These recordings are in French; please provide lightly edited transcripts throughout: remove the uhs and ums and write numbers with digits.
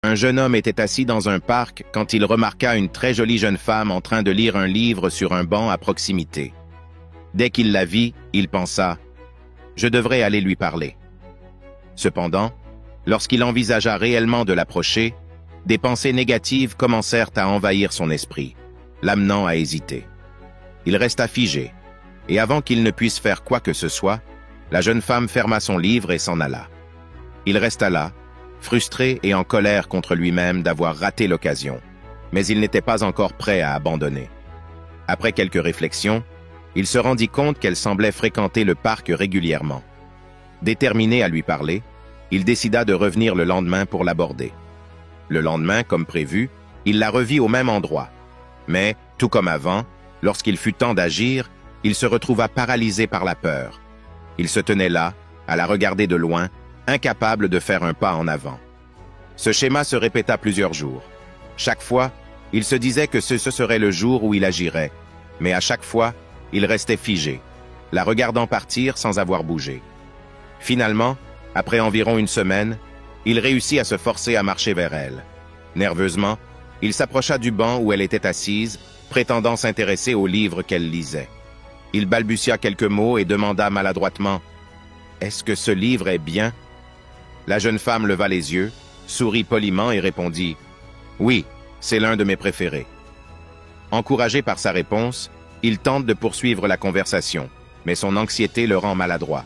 Un jeune homme était assis dans un parc quand il remarqua une très jolie jeune femme en train de lire un livre sur un banc à proximité. Dès qu'il la vit, il pensa « Je devrais aller lui parler ». Cependant, lorsqu'il envisagea réellement de l'approcher, des pensées négatives commencèrent à envahir son esprit, l'amenant à hésiter. Il resta figé, et avant qu'il ne puisse faire quoi que ce soit, la jeune femme ferma son livre et s'en alla. Il resta là, frustré et en colère contre lui-même d'avoir raté l'occasion, mais il n'était pas encore prêt à abandonner. Après quelques réflexions, il se rendit compte qu'elle semblait fréquenter le parc régulièrement. Déterminé à lui parler, il décida de revenir le lendemain pour l'aborder. Le lendemain, comme prévu, il la revit au même endroit. Mais, tout comme avant, lorsqu'il fut temps d'agir, il se retrouva paralysé par la peur. Il se tenait là, à la regarder de loin, incapable de faire un pas en avant. Ce schéma se répéta plusieurs jours. Chaque fois, il se disait que ce serait le jour où il agirait, mais à chaque fois, il restait figé, la regardant partir sans avoir bougé. Finalement, après environ une semaine, il réussit à se forcer à marcher vers elle. Nerveusement, il s'approcha du banc où elle était assise, prétendant s'intéresser au livre qu'elle lisait. Il balbutia quelques mots et demanda maladroitement « Est-ce que ce livre est bien ?» La jeune femme leva les yeux, sourit poliment et répondit « Oui, c'est l'un de mes préférés. » Encouragé par sa réponse, il tente de poursuivre la conversation, mais son anxiété le rend maladroit.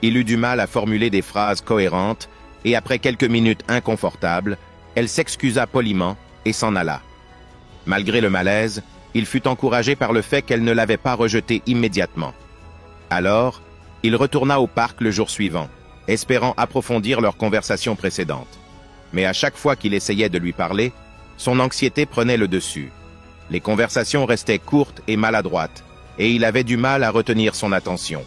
Il eut du mal à formuler des phrases cohérentes et après quelques minutes inconfortables, elle s'excusa poliment et s'en alla. Malgré le malaise, il fut encouragé par le fait qu'elle ne l'avait pas rejeté immédiatement. Alors, il retourna au parc le jour suivant, espérant approfondir leur conversation précédente. Mais à chaque fois qu'il essayait de lui parler, son anxiété prenait le dessus. Les conversations restaient courtes et maladroites, et il avait du mal à retenir son attention.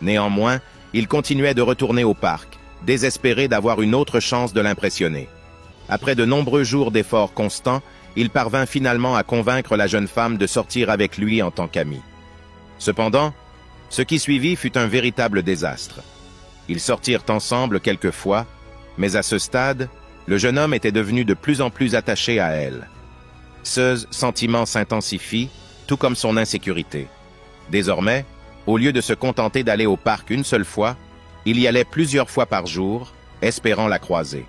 Néanmoins, il continuait de retourner au parc, désespéré d'avoir une autre chance de l'impressionner. Après de nombreux jours d'efforts constants, il parvint finalement à convaincre la jeune femme de sortir avec lui en tant qu'amie. Cependant, ce qui suivit fut un véritable désastre. Ils sortirent ensemble quelques fois, mais à ce stade, le jeune homme était devenu de plus en plus attaché à elle. Ce sentiment s'intensifie, tout comme son insécurité. Désormais, au lieu de se contenter d'aller au parc une seule fois, il y allait plusieurs fois par jour, espérant la croiser.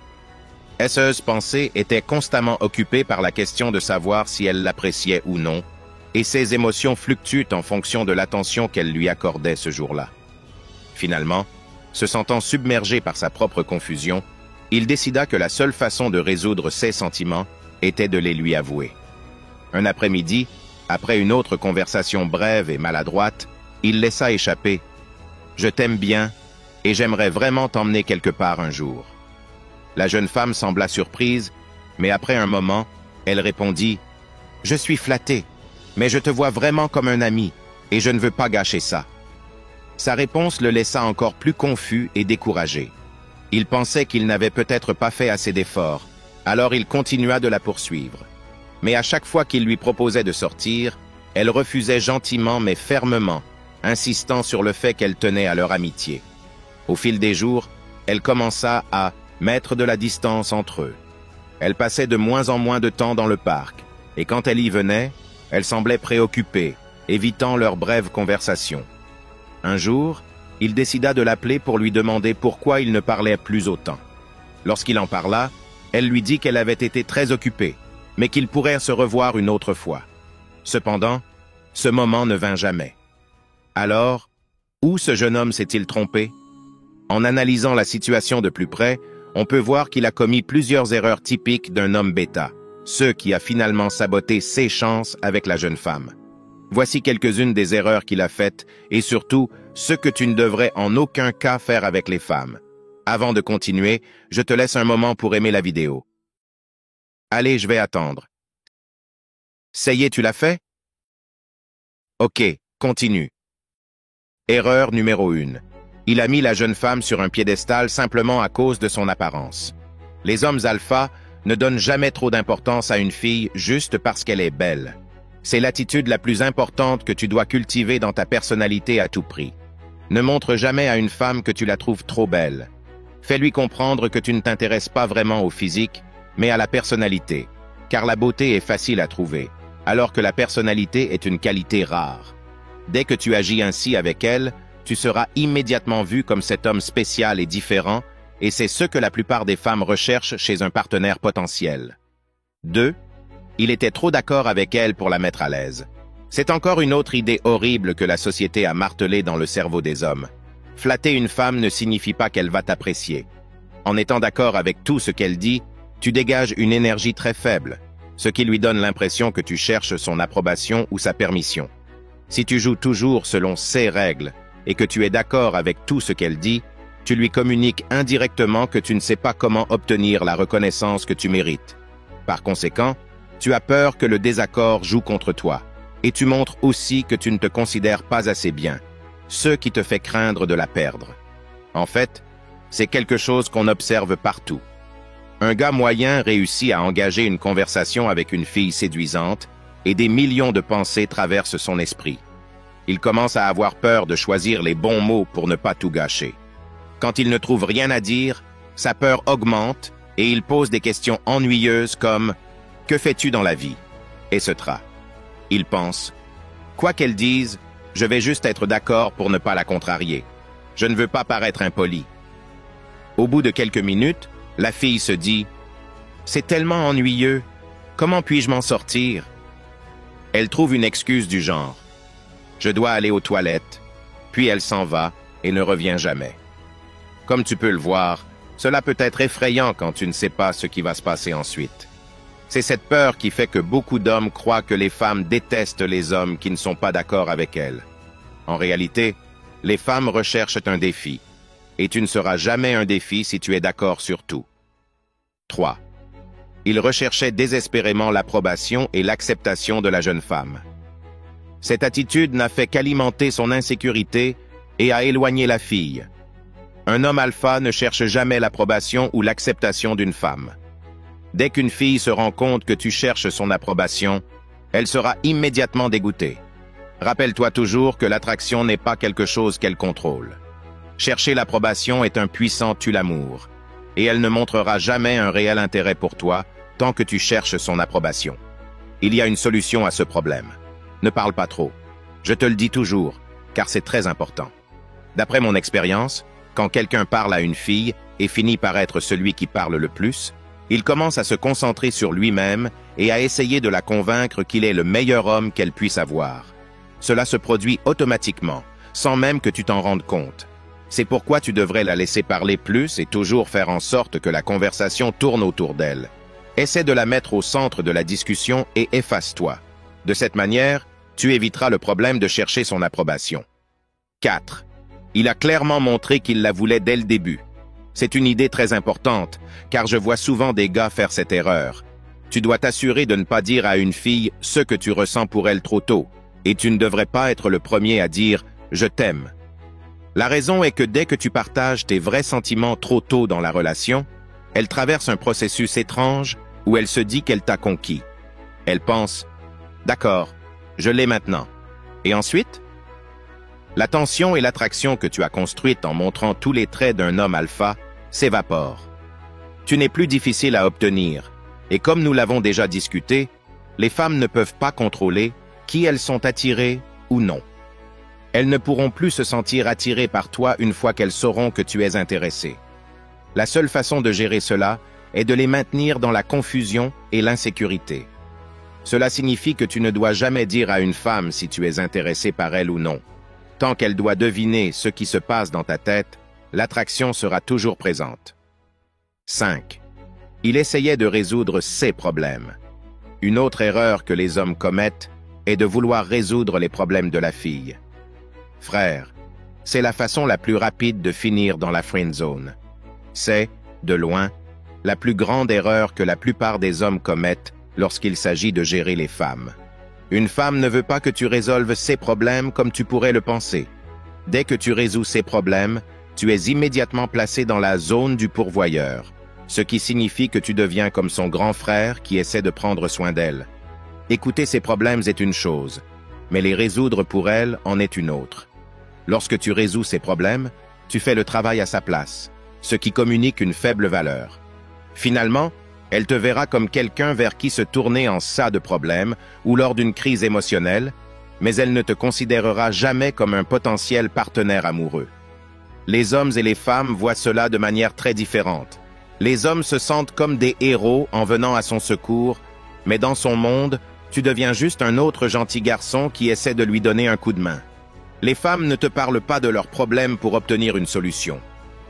Cette pensée était constamment occupée par la question de savoir si elle l'appréciait ou non, et ses émotions fluctuent en fonction de l'attention qu'elle lui accordait ce jour-là. Finalement, se sentant submergé par sa propre confusion, il décida que la seule façon de résoudre ses sentiments était de les lui avouer. Un après-midi, après une autre conversation brève et maladroite, il laissa échapper « Je t'aime bien et j'aimerais vraiment t'emmener quelque part un jour. » La jeune femme sembla surprise, mais après un moment, elle répondit « Je suis flattée, mais je te vois vraiment comme un ami et je ne veux pas gâcher ça. » Sa réponse le laissa encore plus confus et découragé. Il pensait qu'il n'avait peut-être pas fait assez d'efforts, alors il continua de la poursuivre. Mais à chaque fois qu'il lui proposait de sortir, elle refusait gentiment mais fermement, insistant sur le fait qu'elle tenait à leur amitié. Au fil des jours, elle commença à mettre de la distance entre eux. Elle passait de moins en moins de temps dans le parc, et quand elle y venait, elle semblait préoccupée, évitant leurs brèves conversations. Un jour, il décida de l'appeler pour lui demander pourquoi il ne parlait plus autant. Lorsqu'il en parla, elle lui dit qu'elle avait été très occupée, mais qu'ils pourraient se revoir une autre fois. Cependant, ce moment ne vint jamais. Alors, où ce jeune homme s'est-il trompé? En analysant la situation de plus près, on peut voir qu'il a commis plusieurs erreurs typiques d'un homme bêta, ce qui a finalement saboté ses chances avec la jeune femme. Voici quelques-unes des erreurs qu'il a faites et surtout, ce que tu ne devrais en aucun cas faire avec les femmes. Avant de continuer, je te laisse un moment pour aimer la vidéo. Allez, je vais attendre. Ça y est, tu l'as fait? Ok, continue. Erreur numéro 1. Il a mis la jeune femme sur un piédestal simplement à cause de son apparence. Les hommes alpha ne donnent jamais trop d'importance à une fille juste parce qu'elle est belle. C'est l'attitude la plus importante que tu dois cultiver dans ta personnalité à tout prix. Ne montre jamais à une femme que tu la trouves trop belle. Fais-lui comprendre que tu ne t'intéresses pas vraiment au physique, mais à la personnalité, car la beauté est facile à trouver, alors que la personnalité est une qualité rare. Dès que tu agis ainsi avec elle, tu seras immédiatement vu comme cet homme spécial et différent, et c'est ce que la plupart des femmes recherchent chez un partenaire potentiel. 2. Il était trop d'accord avec elle pour la mettre à l'aise. C'est encore une autre idée horrible que la société a martelée dans le cerveau des hommes. Flatter une femme ne signifie pas qu'elle va t'apprécier. En étant d'accord avec tout ce qu'elle dit, tu dégages une énergie très faible, ce qui lui donne l'impression que tu cherches son approbation ou sa permission. Si tu joues toujours selon ses règles et que tu es d'accord avec tout ce qu'elle dit, tu lui communiques indirectement que tu ne sais pas comment obtenir la reconnaissance que tu mérites. Par conséquent, tu as peur que le désaccord joue contre toi, et tu montres aussi que tu ne te considères pas assez bien, ce qui te fait craindre de la perdre. En fait, c'est quelque chose qu'on observe partout. Un gars moyen réussit à engager une conversation avec une fille séduisante et des millions de pensées traversent son esprit. Il commence à avoir peur de choisir les bons mots pour ne pas tout gâcher. Quand il ne trouve rien à dire, sa peur augmente et il pose des questions ennuyeuses comme « Que fais-tu dans la vie ?» etc. Il pense « Quoi qu'elle dise, je vais juste être d'accord pour ne pas la contrarier. Je ne veux pas paraître impoli. » Au bout de quelques minutes, la fille se dit « C'est tellement ennuyeux, comment puis-je m'en sortir ?» Elle trouve une excuse du genre « Je dois aller aux toilettes », puis elle s'en va et ne revient jamais. Comme tu peux le voir, cela peut être effrayant quand tu ne sais pas ce qui va se passer ensuite. C'est cette peur qui fait que beaucoup d'hommes croient que les femmes détestent les hommes qui ne sont pas d'accord avec elles. En réalité, les femmes recherchent un défi, et tu ne seras jamais un défi si tu es d'accord sur tout. 3. Il recherchait désespérément l'approbation et l'acceptation de la jeune femme. Cette attitude n'a fait qu'alimenter son insécurité et a éloigné la fille. Un homme alpha ne cherche jamais l'approbation ou l'acceptation d'une femme. Dès qu'une fille se rend compte que tu cherches son approbation, elle sera immédiatement dégoûtée. Rappelle-toi toujours que l'attraction n'est pas quelque chose qu'elle contrôle. Chercher l'approbation est un puissant tue-l'amour, et elle ne montrera jamais un réel intérêt pour toi tant que tu cherches son approbation. Il y a une solution à ce problème. Ne parle pas trop. Je te le dis toujours, car c'est très important. D'après mon expérience, quand quelqu'un parle à une fille et finit par être celui qui parle le plus, il commence à se concentrer sur lui-même et à essayer de la convaincre qu'il est le meilleur homme qu'elle puisse avoir. Cela se produit automatiquement, sans même que tu t'en rendes compte. C'est pourquoi tu devrais la laisser parler plus et toujours faire en sorte que la conversation tourne autour d'elle. Essaie de la mettre au centre de la discussion et efface-toi. De cette manière, tu éviteras le problème de chercher son approbation. 4. Il a clairement montré qu'il la voulait dès le début. C'est une idée très importante, car je vois souvent des gars faire cette erreur. Tu dois t'assurer de ne pas dire à une fille ce que tu ressens pour elle trop tôt, et tu ne devrais pas être le premier à dire « je t'aime ». La raison est que dès que tu partages tes vrais sentiments trop tôt dans la relation, elle traverse un processus étrange où elle se dit qu'elle t'a conquis. Elle pense « d'accord, je l'ai maintenant ». Et ensuite ? La tension et l'attraction que tu as construite en montrant tous les traits d'un homme alpha s'évaporent. Tu n'es plus difficile à obtenir, et comme nous l'avons déjà discuté, les femmes ne peuvent pas contrôler qui elles sont attirées ou non. Elles ne pourront plus se sentir attirées par toi une fois qu'elles sauront que tu es intéressé. La seule façon de gérer cela est de les maintenir dans la confusion et l'insécurité. Cela signifie que tu ne dois jamais dire à une femme si tu es intéressé par elle ou non. Tant qu'elle doit deviner ce qui se passe dans ta tête, l'attraction sera toujours présente. 5. Il essayait de résoudre ses problèmes. Une autre erreur que les hommes commettent est de vouloir résoudre les problèmes de la fille. Frère, c'est la façon la plus rapide de finir dans la friend zone. C'est, de loin, la plus grande erreur que la plupart des hommes commettent lorsqu'il s'agit de gérer les femmes. Une femme ne veut pas que tu résolves ses problèmes comme tu pourrais le penser. Dès que tu résous ses problèmes, tu es immédiatement placé dans la zone du pourvoyeur, ce qui signifie que tu deviens comme son grand frère qui essaie de prendre soin d'elle. Écouter ses problèmes est une chose, mais les résoudre pour elle en est une autre. Lorsque tu résous ses problèmes, tu fais le travail à sa place, ce qui communique une faible valeur. Finalement, Elle te verra comme quelqu'un vers qui se tourner en cas de problème ou lors d'une crise émotionnelle, mais elle ne te considérera jamais comme un potentiel partenaire amoureux. Les hommes et les femmes voient cela de manière très différente. Les hommes se sentent comme des héros en venant à son secours, mais dans son monde, tu deviens juste un autre gentil garçon qui essaie de lui donner un coup de main. Les femmes ne te parlent pas de leurs problèmes pour obtenir une solution.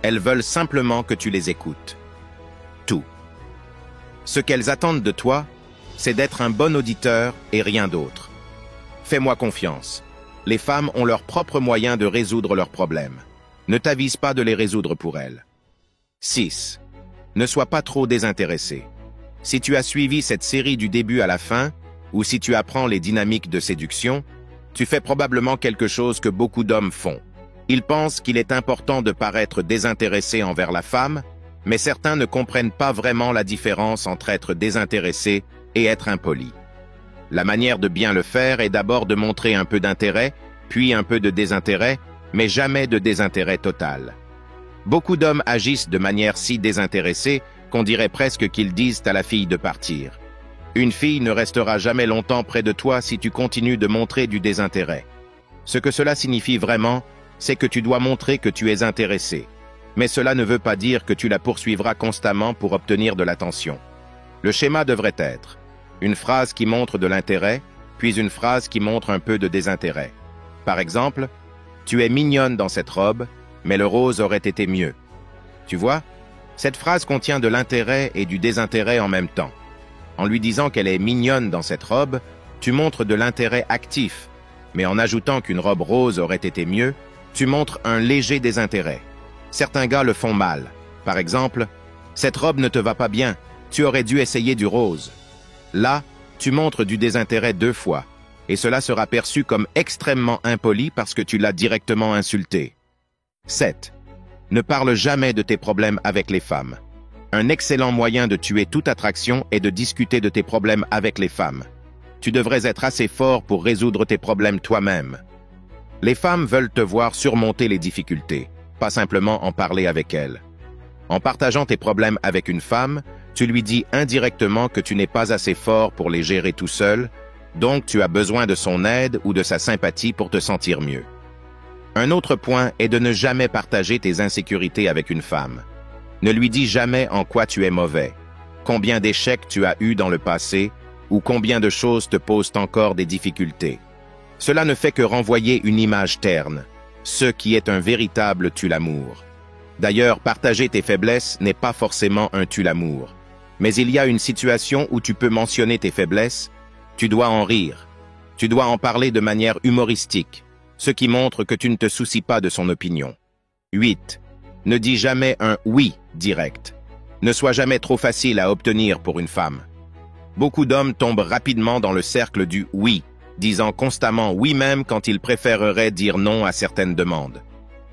Elles veulent simplement que tu les écoutes. Tout. Ce qu'elles attendent de toi, c'est d'être un bon auditeur et rien d'autre. Fais-moi confiance. Les femmes ont leurs propres moyens de résoudre leurs problèmes. Ne t'avise pas de les résoudre pour elles. 6. Ne sois pas trop désintéressé. Si tu as suivi cette série du début à la fin, ou si tu apprends les dynamiques de séduction, tu fais probablement quelque chose que beaucoup d'hommes font. Ils pensent qu'il est important de paraître désintéressé envers la femme, mais certains ne comprennent pas vraiment la différence entre être désintéressé et être impoli. La manière de bien le faire est d'abord de montrer un peu d'intérêt, puis un peu de désintérêt, mais jamais de désintérêt total. Beaucoup d'hommes agissent de manière si désintéressée qu'on dirait presque qu'ils disent à la fille de partir. Une fille ne restera jamais longtemps près de toi si tu continues de montrer du désintérêt. Ce que cela signifie vraiment, c'est que tu dois montrer que tu es intéressé. Mais cela ne veut pas dire que tu la poursuivras constamment pour obtenir de l'attention. Le schéma devrait être une phrase qui montre de l'intérêt, puis une phrase qui montre un peu de désintérêt. Par exemple, « Tu es mignonne dans cette robe, mais le rose aurait été mieux. » Tu vois, cette phrase contient de l'intérêt et du désintérêt en même temps. En lui disant qu'elle est mignonne dans cette robe, tu montres de l'intérêt actif, mais en ajoutant qu'une robe rose aurait été mieux, tu montres un léger désintérêt. Certains gars le font mal. Par exemple, « Cette robe ne te va pas bien, tu aurais dû essayer du rose. » Là, tu montres du désintérêt 2 fois, et cela sera perçu comme extrêmement impoli parce que tu l'as directement insulté. 7. Ne parle jamais de tes problèmes avec les femmes. Un excellent moyen de tuer toute attraction est de discuter de tes problèmes avec les femmes. Tu devrais être assez fort pour résoudre tes problèmes toi-même. Les femmes veulent te voir surmonter les difficultés, pas simplement en parler avec elles. En partageant tes problèmes avec une femme, tu lui dis indirectement que tu n'es pas assez fort pour les gérer tout seul, donc tu as besoin de son aide ou de sa sympathie pour te sentir mieux. Un autre point est de ne jamais partager tes insécurités avec une femme. Ne lui dis jamais en quoi tu es mauvais, combien d'échecs tu as eu dans le passé ou combien de choses te posent encore des difficultés. Cela ne fait que renvoyer une image terne, ce qui est un véritable tue-l'amour. D'ailleurs, partager tes faiblesses n'est pas forcément un tue-l'amour. Mais il y a une situation où tu peux mentionner tes faiblesses, tu dois en rire. Tu dois en parler de manière humoristique, ce qui montre que tu ne te soucies pas de son opinion. 8. Ne dis jamais un « oui » direct. Ne sois jamais trop facile à obtenir pour une femme. Beaucoup d'hommes tombent rapidement dans le cercle du « oui », disant constamment « oui » même quand ils préféreraient dire « non » à certaines demandes.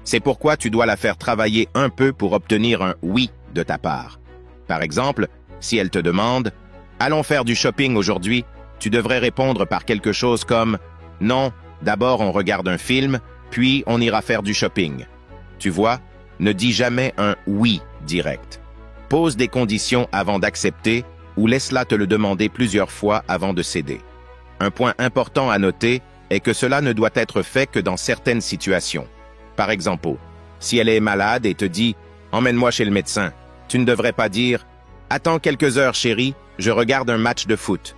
C'est pourquoi tu dois la faire travailler un peu pour obtenir un « oui » de ta part. Par exemple, si elle te demande « Allons faire du shopping aujourd'hui », tu devrais répondre par quelque chose comme « Non, d'abord on regarde un film, puis on ira faire du shopping. » Tu vois, ne dis jamais un « oui » direct. Pose des conditions avant d'accepter ou laisse-la te le demander plusieurs fois avant de céder. Un point important à noter est que cela ne doit être fait que dans certaines situations. Par exemple, si elle est malade et te dit « Emmène-moi chez le médecin », tu ne devrais pas dire « Attends quelques heures, chérie, je regarde un match de foot ».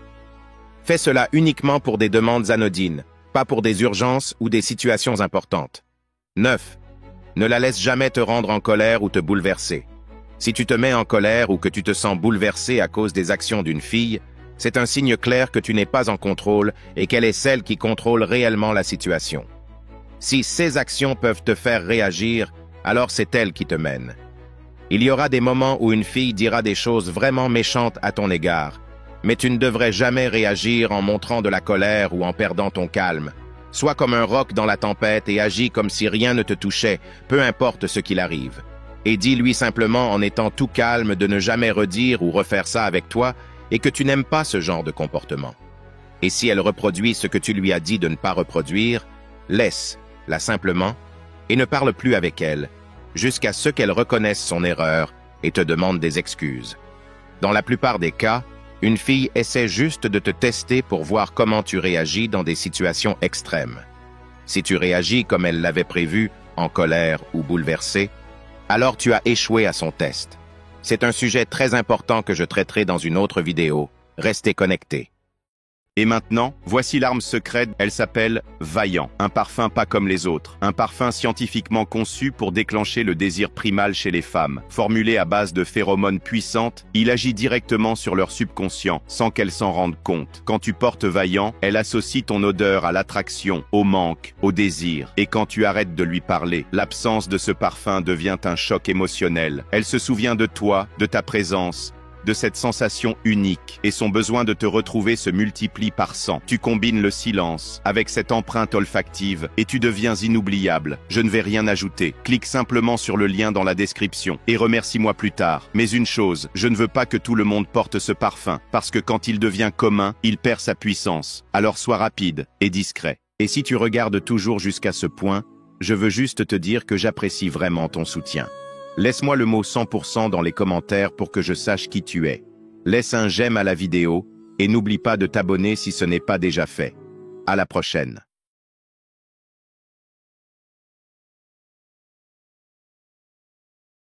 Fais cela uniquement pour des demandes anodines, pas pour des urgences ou des situations importantes. 9. Ne la laisse jamais te rendre en colère ou te bouleverser. Si tu te mets en colère ou que tu te sens bouleversé à cause des actions d'une fille, c'est un signe clair que tu n'es pas en contrôle et qu'elle est celle qui contrôle réellement la situation. Si ces actions peuvent te faire réagir, alors c'est elle qui te mène. Il y aura des moments où une fille dira des choses vraiment méchantes à ton égard, mais tu ne devrais jamais réagir en montrant de la colère ou en perdant ton calme. Sois comme un roc dans la tempête et agis comme si rien ne te touchait, peu importe ce qu'il arrive. Et dis-lui simplement en étant tout calme de ne jamais redire ou refaire ça avec toi et que tu n'aimes pas ce genre de comportement. Et si elle reproduit ce que tu lui as dit de ne pas reproduire, laisse-la simplement et ne parle plus avec elle, jusqu'à ce qu'elle reconnaisse son erreur et te demande des excuses. Dans la plupart des cas, une fille essaie juste de te tester pour voir comment tu réagis dans des situations extrêmes. Si tu réagis comme elle l'avait prévu, en colère ou bouleversé, alors tu as échoué à son test. C'est un sujet très important que je traiterai dans une autre vidéo. Restez connectés. Et maintenant, voici l'arme secrète, elle s'appelle Vaillant, un parfum pas comme les autres, un parfum scientifiquement conçu pour déclencher le désir primal chez les femmes. Formulé à base de phéromones puissantes, il agit directement sur leur subconscient, sans qu'elles s'en rendent compte. Quand tu portes Vaillant, elle associe ton odeur à l'attraction, au manque, au désir. Et quand tu arrêtes de lui parler, l'absence de ce parfum devient un choc émotionnel. Elle se souvient de toi, de ta présence, de cette sensation unique, et son besoin de te retrouver se multiplie par 100. Tu combines le silence avec cette empreinte olfactive et tu deviens inoubliable. Je ne vais rien ajouter. Clique simplement sur le lien dans la description et remercie-moi plus tard. Mais une chose, je ne veux pas que tout le monde porte ce parfum, parce que quand il devient commun, il perd sa puissance. Alors sois rapide et discret. Et si tu regardes toujours jusqu'à ce point, je veux juste te dire que j'apprécie vraiment ton soutien. Laisse-moi le mot 100% dans les commentaires pour que je sache qui tu es. Laisse un j'aime à la vidéo et n'oublie pas de t'abonner si ce n'est pas déjà fait. À la prochaine.